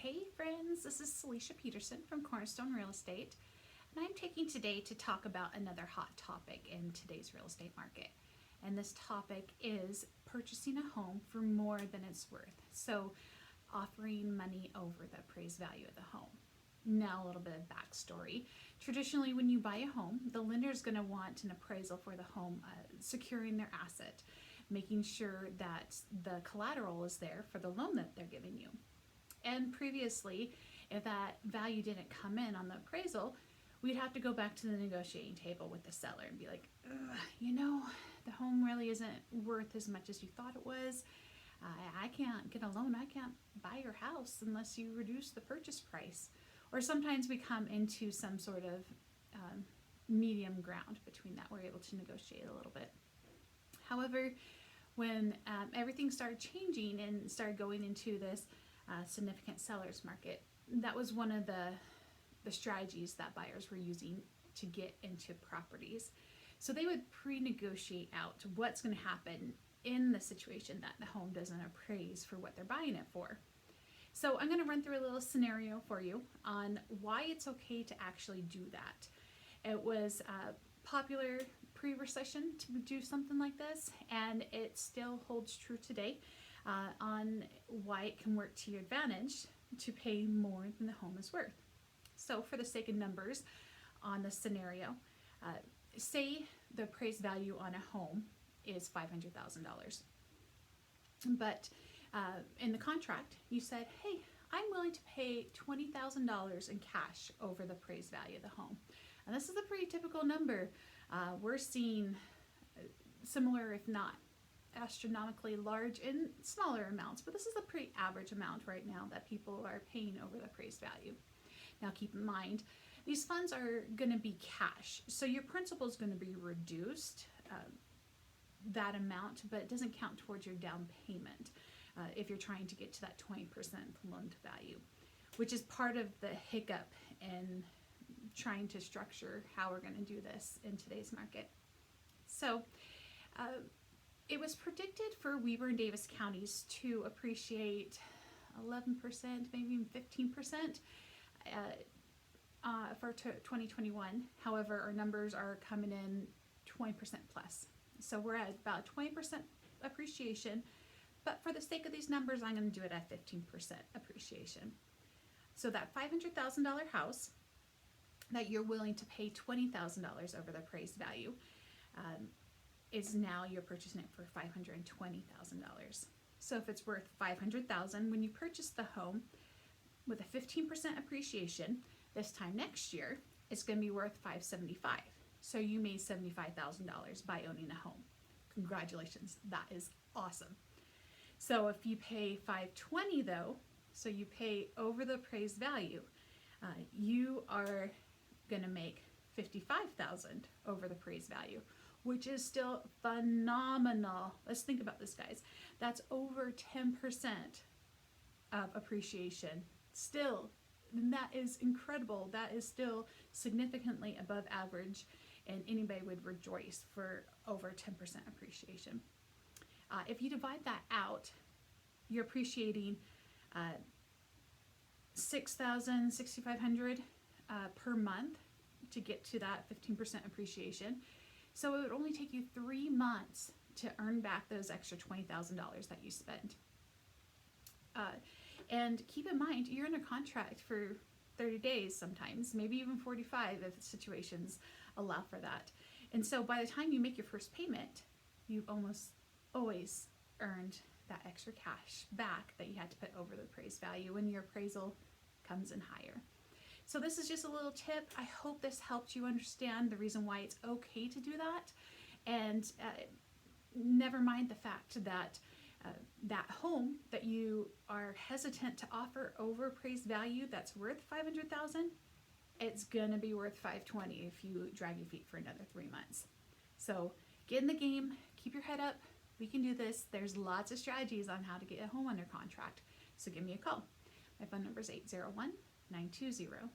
Hey friends, this is Celicia Peterson from Cornerstone Real Estate, and I'm taking today to talk about another hot topic in today's real estate market. And this topic is purchasing a home for more than it's worth. So offering money over the appraised value of the home. Now a little bit of backstory. Traditionally, when you buy a home, the lender is going to want an appraisal for the home, securing their asset, making sure that the collateral is there for the loan that they're giving you. And previously, if that value didn't come in on the appraisal, we'd have to go back to the negotiating table with the seller and be like, the home really isn't worth as much as you thought it was. I can't get a loan. I can't buy your house unless you reduce the purchase price. Or sometimes we come into some sort of medium ground between that. We're able to negotiate a little bit. However, when everything started changing and started going into this significant seller's market, that was one of the strategies that buyers were using to get into properties. So they would pre-negotiate out what's going to happen in the situation that the home doesn't appraise for what they're buying it for. So I'm going to run through a little scenario for you on why it's okay to actually do that. It was popular pre-recession to do something like this, and it still holds true today on why it can work to your advantage to pay more than the home is worth. So for the sake of numbers on the scenario, say the appraised value on a home is $500,000. But in the contract, you said, hey, I'm willing to pay $20,000 in cash over the appraised value of the home. And this is a pretty typical number. We're seeing similar, if not astronomically large in smaller amounts, but this is a pretty average amount right now that people are paying over the appraised value. Now keep in mind, these funds are going to be cash, so your principal is going to be reduced that amount, but it doesn't count towards your down payment if you're trying to get to that 20% loan to value, which is part of the hiccup in trying to structure how we're going to do this in today's market. So it was predicted for Weber and Davis counties to appreciate 11%, maybe even 15% for 2021. However, our numbers are coming in 20% plus. So we're at about 20% appreciation, but for the sake of these numbers, I'm going to do it at 15% appreciation. So that $500,000 house that you're willing to pay $20,000 over the appraised value is now you're purchasing it for $520,000. So if it's worth $500,000 when you purchase the home with a 15% appreciation, this time next year it's going to be worth $575,000. So you made $75,000 by owning a home. Congratulations, that is awesome. So if you pay $520,000 though, so you pay over the appraised value, you are going to make $55,000 over the appraised value, which is still phenomenal. Let's think about this, guys. That's over 10% of appreciation. Still, that is incredible. That is still significantly above average, and anybody would rejoice for over 10% appreciation. If you divide that out, you're appreciating $6,000, $6,500 per month to get to that 15% appreciation. So it would only take you 3 months to earn back those extra $20,000 that you spent. And keep in mind, you're under contract for 30 days sometimes, maybe even 45 if situations allow for that. And so by the time you make your first payment, you've almost always earned that extra cash back that you had to put over the appraised value when your appraisal comes in higher. So this is just a little tip. I hope this helped you understand the reason why it's okay to do that. And never mind the fact that that home that you are hesitant to offer over appraised value that's worth $500,000, it's gonna be worth $520,000 if you drag your feet for another 3 months. So get in the game, keep your head up. We can do this. There's lots of strategies on how to get a home under contract. So give me a call. My phone number is 801-920-9705.